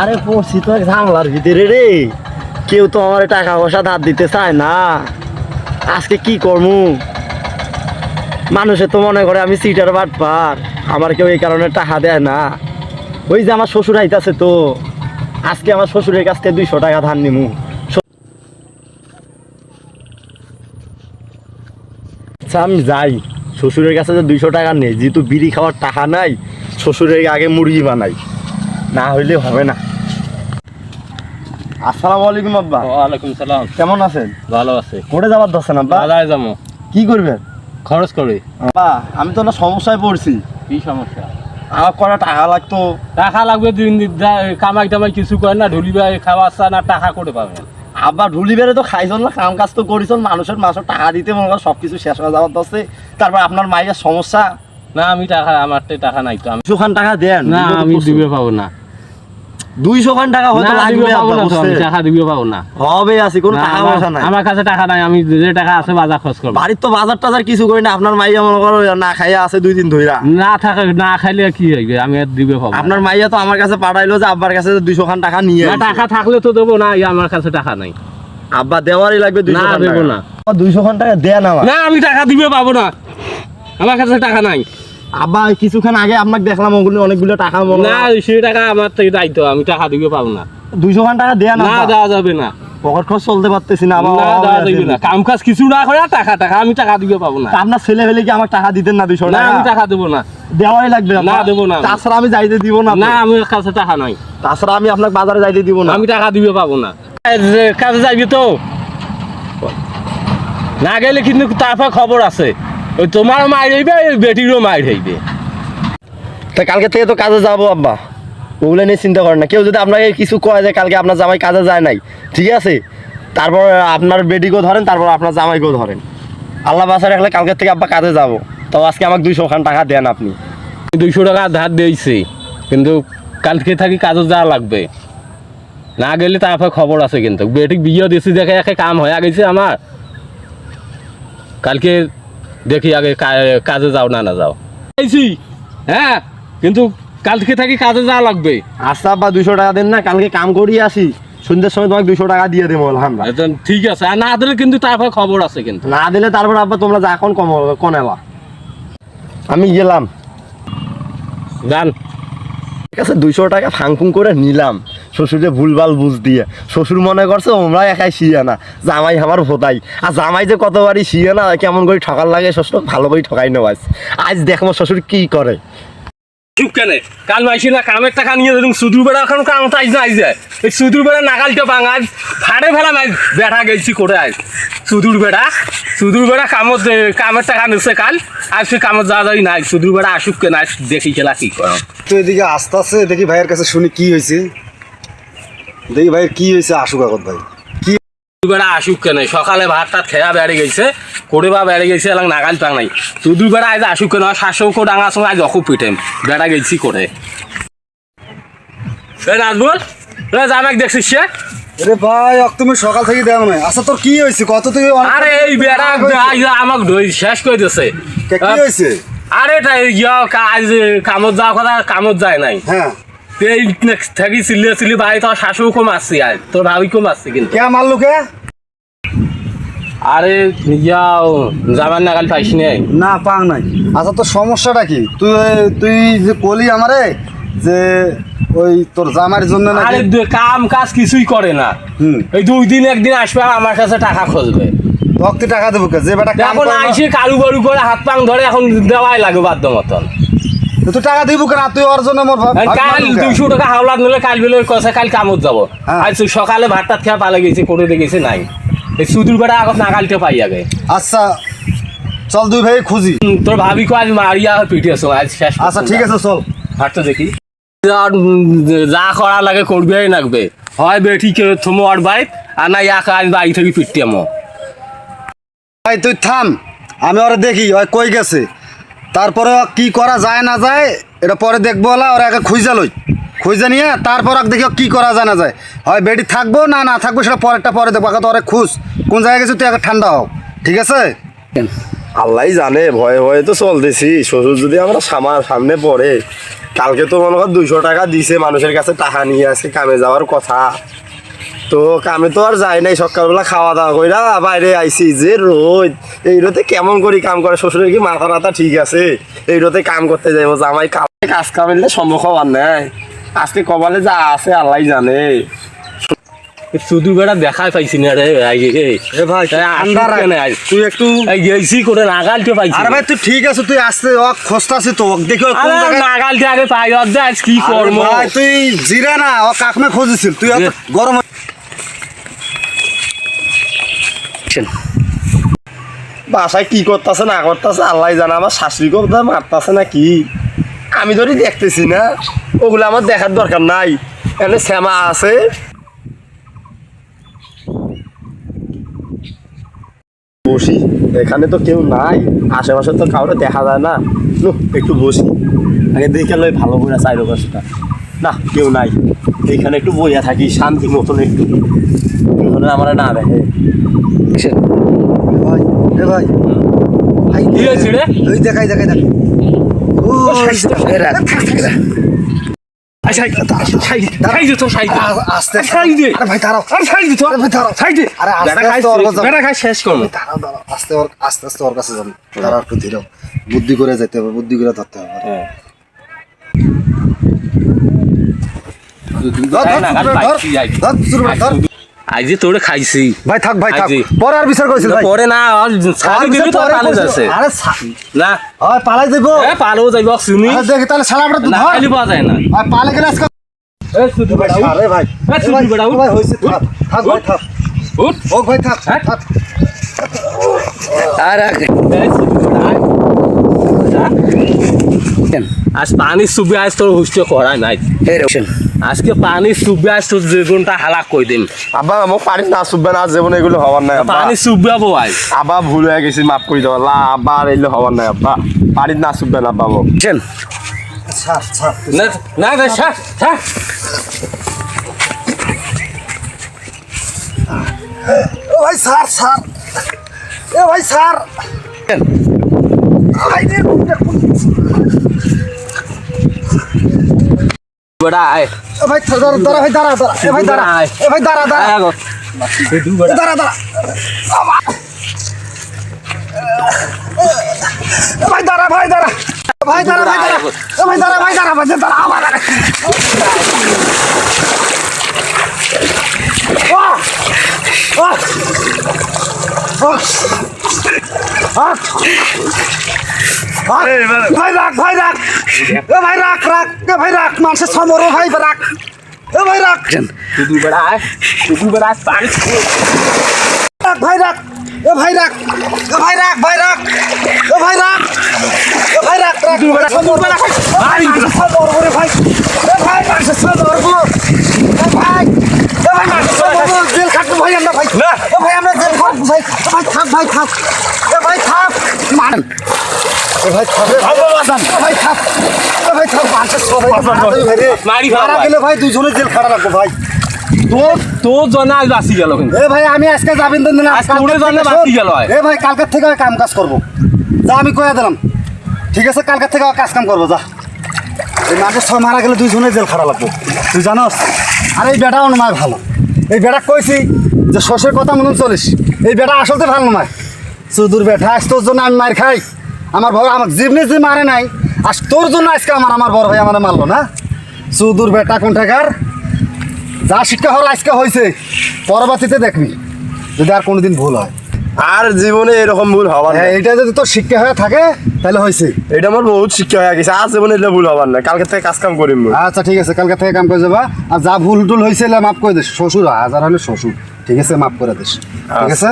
আরে পড়ছি তো এক ঝামেলার ভিতরে রে, কেউ তো আমার টাকা পয়সা ধার দিতে চায় না। আজকে কি করবো? মানুষে তো মনে করে আমি সিটার বাটপার, আমার কেউ এই কারণে টাকা দেয় না। ওই যে আমার শ্বশুর আইতাছে, তো আজকে আমার শ্বশুরের কাছ থেকে 200 টাকা ধার নিমু। আচ্ছা আমি যাই, শ্বশুরের কাছে যে 200 টাকা নেই, যেহেতু বিড়ি খাওয়ার টাকা নাই, শ্বশুরের আগে মুরগি বানাই, না হইলে হবে না। আসসালামু আলাইকুম আব্বা। ওয়ালাইকুম সালাম। কেমন আছেন? ভালো আছে। কোটে যাবার দরছেন আব্বা? বাজারে যাবো। কি করবেন? খরচ করে। আব্বা আমি তো না সমস্যায় পড়ছি। কি সমস্যা? আমার কটা টাকা লাগতো। টাকা লাগবে, দিন কামাই টামাই কিছু করে না, ঢুলি ভাই খাওয়া আসা না, টাকা করে পাবেন। আব্বা ঢুলি বেড়ে তো খাইছন না, কাম কাজ তো করিছন, মানুষের মাসে টাকা দিতে মনে করেন সব কিছু শেষ হয়ে যাওয়ার দরছে। তারপর আপনার মায়ের সমস্যা। না আমি টাকা, আমার টাকা নাই তো। আমি 200 খান টাকা দেন। না আমি দিবে পাবো না। 200 খান টাকা হয়তো লাগবে আব্বা, আমি টাকা দিবে পাবো না। হবে আছে, কোনো টাকা পয়সা নাই আমার কাছে। টাকা নাই, আমি যে টাকা আছে বাজার খরচ করব। বাড়ির তো বাজার টাজার কিছু করি না, আপনার মাইয়া মনে করো না খাইয়া আছে 2 দিন ধইরা। না থাকে, না খাইলে কি হইবে? আমি আর দিবে পাবো। আপনার মাইয়া তো আমার কাছে পাঠাইলো যে আব্বার কাছে 200 খান টাকা নিয়ে। না টাকা থাকলে তো দেবো না, আমার কাছে টাকা নাই। আব্বা দেওয়ারই লাগবে 200 না খান দেবো টাকা। না। 200 খান টাকা দেন আমার। না আমি টাকা দিবে পাবো না, আমার কাছে টাকা নাই। আব্বা কিছুক্ষণ আগে আপনাকে দেখলাম ওগুলো অনেকগুলো টাকা মনে না সেই টাকা আমার থেকে দায়িত্ব, আমি টাকা দিবে পাবো না। 200 খান টাকা দেন। না দেওয়া যাবে না, পকেট খরচ চলতে পারতেছি না আবার। না দেওয়া যাবে না, কাম কাজ কিছু না করে টাকা আমি টাকা দিবে পাবো না। আপনার ছেলে ফেলে কি আমাকে টাকা দিতেন না? 200 না টাকা আমি টাকা দেবো না। দেওয়াই লাগবে। না দেবো না। তাছাড়া আমি যাইতে দিব না। না আমার কাছে টাকা নাই। তাছাড়া আমি আপনাকে বাজারে যাইতে দিব না। আমি টাকা দিবে পাবো না। কাজে যাইবি তো না গেলে কিন্তু তারপর খবর আছে, ওই তোমার মায়ের হইবে, বেটিরও মায়ের হইবে। তা কালকে থেকে তো কাজে যাবো আব্বা, ওগুলো নিয়ে চিন্তা করেন না। কেউ যদি আপনাকে কিছু কয় যে কালকে আপনার জামাই কাজে যায় নাই, ঠিক আছে, তারপর আপনার বেটিকেও ধরেন, তারপর আপনার জামাইকেও ধরেন। আল্লাহ বাসা রাখলে কালকে থেকে আব্বা কাজে যাবো। তো আজকে আমাকে 200 খান টাকা দেন আপনি। 200 টাকা ধার দিয়েছি, কিন্তু কালকে থাকি কাজে যাওয়া লাগবে। না গেলে তারপর খবর আছে, কিন্তু বেটিক বিয়ে দিয়েছি দেখে একে কাম হয়ে গেছে আমার। কালকে দেখি আগে কাজে যাও না যাও। হ্যাঁ কিন্তু কালকে থাকি কাজে যাওয়া লাগবে। আচ্ছা আব্বা 200 টাকা দেন না, কালকে কাম করিয়ে আসি, সন্ধ্যের সময় তোমাকে 200 টাকা দিয়ে দেবো আলহামদুলিল্লাহ। ঠিক আছে, আর না দিলে কিন্তু তারপর খবর আছে। কিন্তু না দিলে তারপর আব্বা তোমরা যা এখন কনেলা। আমি গেলাম। গান ঠিক আছে, 200 টাকা ফাংফুং করে নিলাম শ্বশুরে ভুলভাল বুঝ দিয়ে। শ্বশুর মনে করছে ওমরা একাই শিয়ে না, জামাই আমার ভোতাই। আর জামাই যে কতবারই শিয়ে না, কেমন করে ঠকার লাগে শ্বশুর ভালো করে ঠকাই নেওয়া। আজ দেখো শ্বশুর কি করে। চুপ কেন? কাল মাইছি না কামের টাকা নিয়ে ধরুন সুদূর বেড়া, এখন কাম তাই না আইজ যায়। এই সুদূর বেড়া নাগালটা ভাঙা ফাড়ে ফেলা মাই বেড়া গেছি করে আজ। সুদূর বেড়া কামের টাকা নিচ্ছে কাল, আজ সে কামত যাওয়া যাই নাই। সুদূর বেড়া আসুক কেন, আজ দেখি খেলা কি কর। তো এদিকে আস্তে আস্তে দেখি ভাইয়ের কাছে শুনি কি হয়েছে। দেখি ভাইয়ের কি হয়েছে, আসুক আগত ভাই। বেড়া আসুক কেন, সকালে ভাত টাত খেয়া বেড়ে গেছে, করে বা বেড়ে গেছে, এলাম নাগাল পাং নাই। সুদূর বেড়া আজ আসুক কেন, শাসকও ডাঙার সঙ্গে আজ অকুপ পিটেম বেড়া গেছি করে। নাজবুল জামাক দেখছিস সে? আরে ভাই তুমি সকাল থেকে দেও না। আচ্ছা তোর কি হয়েছে কত থেকে? আরে এই বেড়া আমাকে শেষ করে দিয়েছে। কি হয়েছে? আরে আজ কামত যাওয়ার কথা, কামত যায় নাই। হ্যাঁ এই থাকি চিল্লি ভাই, তোর শাশুড়িকে মারছি, আজ তোর ভাবিকেও মারছি। কিন্তু কে মারলো কে? আরে জামার নাগাল পাইস নাই না পাং নাই। আচ্ছা তোর সমস্যাটা কি? তুই যে কলি আমারে যে ওই তোর জামার জন্য না? আরে কাম কাজ কিছুই করে না। এই 2 দিন একদিন আসবে আর আমার কাছে টাকা খুঁজবে। ভক্তি টাকা দেবো কে? যে বেটা এখন আইসি কালু বালু করে হাত পাং ধরে, এখন দেওয়াই লাগে বাধ্য মতন। তুই টাকা দিব কেন? তুই ওর জন্য কাল 200 টাকা হাওলাত নিলে কাল বেলে কষে কাল কামত যাবো। আজ সকালে ভাত টাত খেয়ে পালে গেছি, করে দেখেছি নাই। এই সুদূর বেড়া আগত নাগালটা পাই আগে। আচ্ছা চল দুই ভাই খুঁজি। তোর ভাবি কো আজ মারিয়া পিটিয়েছো আজ শেষ। আচ্ছা ঠিক আছে চল হাঁটতে দেখি। যা করা লাগে করবেই লাগবে, হয় বেঠি কে থমো আর বাইক, আর না একা আজ বাড়ি থেকে পিটিয়ামো। ভাই তুই থাম, আমি ওরা দেখি ওই কই গেছে, তারপরে কি করা যায় না যায় এটা পরে দেখবো। ওরা আগে খুঁজে নিয়ে তারপর দেখি কি করা যায় না যায়। হয় বেডি থাকবো না না থাকবো সেটা পরে দেখবো। আগে তো ওরা খুঁজ কোন জায়গায় গেছে, তুই আগে ঠান্ডা হও, ঠিক আছে? আল্লাহ জানে, ভয়ে ভয়ে তো চলতেছি। শ্বশুর যদি আমরা সামনে পড়ে কালকে তো মনে কর 200 টাকা দিছে, মানুষের কাছে টাকা নিয়ে আসে কামে যাওয়ার কথা। তো কামে তো আর যাই নাই, সকালবেলা খাওয়া দাওয়া কইরা বাইরে আইছি। যে রোদ, এই রোদে কেমন করে কাম করে? শ্বশুরের কি মাথা টাথা ঠিক আছে? এই রোদে কাম করতে যাইবো? জামাই কাজ কামাইলে সম্ভব হওয়ার নাই। আজকে কপালে যা আছে আল্লাহ জানে। শুধু বেড়া দেখাই পাইছি না রে ভাই। এ ভাই তুই একটু গেছি করে নাগালটা পাইছি। আরে ভাই তুই ঠিক আছে, তুই আসতে খোঁজতাছি তো দেখি ও কোন আরে জায়গায়। নাগালটা আগে পাই আজ কি আরে করবো? ভাই তুই জিরা না, ও কাকমে খুঁজেছিল, তুই অত গরম বাসায় কি করতেছে না করতেছে আল্লাহ জানে। আমার শাশুড়িকে মারতেছে না কি আমি ধরি দেখতেছি না, ওগুলো আমার দেখার দরকার নাই। এখানে শ্যামা আছে, বসি। এখানে তো কেউ নাই, আশেপাশে তো কাউরে দেখা যায় না। একটু বসি, আগে দেখে লই ভালো করে চাইরো পাশটা। না কেউ নাই, এখানে একটু বইয়া থাকি শান্তি মতন, একটু আমার না দেখে। ভাই। এ ভাই ভাই কি হয়েছে রে? ওই দেখাই দেখ ও আস্তে আরে ভাই দাঁড়াও, আরে শেষ করবো। দাঁড়াও আস্তে আস্তে আস্তে ওর কাছে যান। দাঁড়াও একটু ধীরে, বুদ্ধি করে যেতে হবে, বুদ্ধি করে ধরতে হবে। ধর। আজ তোরে খাইছি ভাই থাক ভাই থাক, আজি। পরে আর বিচার করেছিল ভাই। পরে না ছাড়ি দিবি তো পালে যাচ্ছে আরে না হয় পালাই দেব। পালেও যাইব শুনি দেখি তাহলে শালাটা তো না ধর। খাইলে পাওয়া যায় না। আর পালে গেলে আজকে এ শুধু বেড়া উঠ। আরে ভাই এ শুধু বেড়া উঠ। ভাই হইছে, থাক থাক ভাই থাক, উঠ। ও ভাই থাক হ্যাঁ? থাক। এ শুধু বেড়া আয়। আজ পানি সুবে আজ তোর হুষ্ট করা নাই। আজকে পানি সুবে আজ তোর জীবনটা হালাক কই দিম। আব্বা মোক পানিত না চুববে না, জীবনে এগুলো হওয়ার নাই আব্বা। পানি সুবাবো আজ। আব্বা ভুল হয়ে গেছি, মাফ করে দেওয়া। আব্বা আর এগুলো হওয়ার নাই আব্বা, পানিত না চুববে না আব্বা মোক। ছাড় ছাড় না না না ছাড় ছাড়। ও ভাই ছাড় ছাড়, এ ভাই ছাড়। ভাই রে বেড়া আয়। এ ভাই দাঁড়া দাঁড়া ভাই দাঁড়া দাঁড়া, এ ভাই দাঁড়া, এ ভাই দাঁড়া দাঁড়া, আয় আগো। শুধু বেড়া। দাঁড়া দাঁড়া। এ ভাই দাঁড়া ভাই দাঁড়া, ভাই দাঁড়া ভাই দাঁড়া, এ ভাই দাঁড়া ভাই দাঁড়া, ভাই দাঁড়া আমার দাঁড়া। ভাই রাখ ভাই রাখ, এ ভাই রাখ রাখ, এ ভাই রাখ, মানুষের সমর ভাই রাখ, এ ভাই রাখ। শুধু বেড়া আয়। শুধু বেড়া আয়। পানি রাখ ভাই রাখ, এ ভাই রাখ, এ ভাই রাখ ভাই রাখ, এ ভাই রাখ, এ ভাই রাখ রাখ। সমর ভাই, ভাই সমর করে ভাই, এ ভাই মানুষের সমর গো, এ ভাই, এ ভাই মানুষের সমর, জেল খাটবো ভাই আমরা ভাই, এ ভাই আমরা জেল খাটবো ভাই, এ ভাই থাক ভাই থাক, এ ভাই থাক মান, এ ভাই থাক, এ ভাই থাক, এ ভাই থাক, মানুষের সবাই মারি খাওয়া মারা ভাই। গেলে ভাই দুজনে জেল খাটা রাখবো ভাই। তোর তোর জন্য আজ বাঁচি গেল কিন্তু। এ ভাই আমি আজকে যাবেন তো না, আজ তোরে জন্য বাঁচি গেল হয়। এ ভাই কালকের থেকে আমি কাম কাজ করবো, যা আমি কয়ে দিলাম। ঠিক আছে কালকের থেকে কাজ কাম করবো, যা। এই মাঝে ছয় মারা গেলে দুইজনে জেল খাটা লাগবো, তুই জানোস। আর এই বেটাও নয় ভালো, এই বেটা কইছি যে শ্বশুরের কথা মতন চলিস, এই বেটা আসলতে ভালো নয়। সুদূর বেটা, আজ তোর জন্য আমি মার খাই, আমার বড় আমার জীবনে যে মারে নাই, আজ তোর জন্য আজকে আমার বড় ভাই আমার মারলো না। সুদূর বেটা কোনটাকার, যা শিক্ষা হওয়ার আজকে হয়েছে, পরবর্তীতে দেখবি যদি আর কোনোদিন ভুল হয়। আর জীবনে এরকম ভুল হবার হ্যাঁ, নাই। এটা যদি তোর শিক্ষা হয়ে থাকে তাহলে হয়েছে। এটা আমার বহুত শিক্ষা হয়ে গেছে, আর জীবনে এগুলো ভুল হবার নাই। কালকে থেকে কাজ কাম করিম মই। আচ্ছা ঠিক আছে, কালকে থেকে কাম করে যাবা। আর যা ভুল টুল হয়েছে মাফ করে দিস, শ্বশুর হাজার হলে শ্বশুর, ঠিক আছে মাফ করে দিস, ঠিক আছে।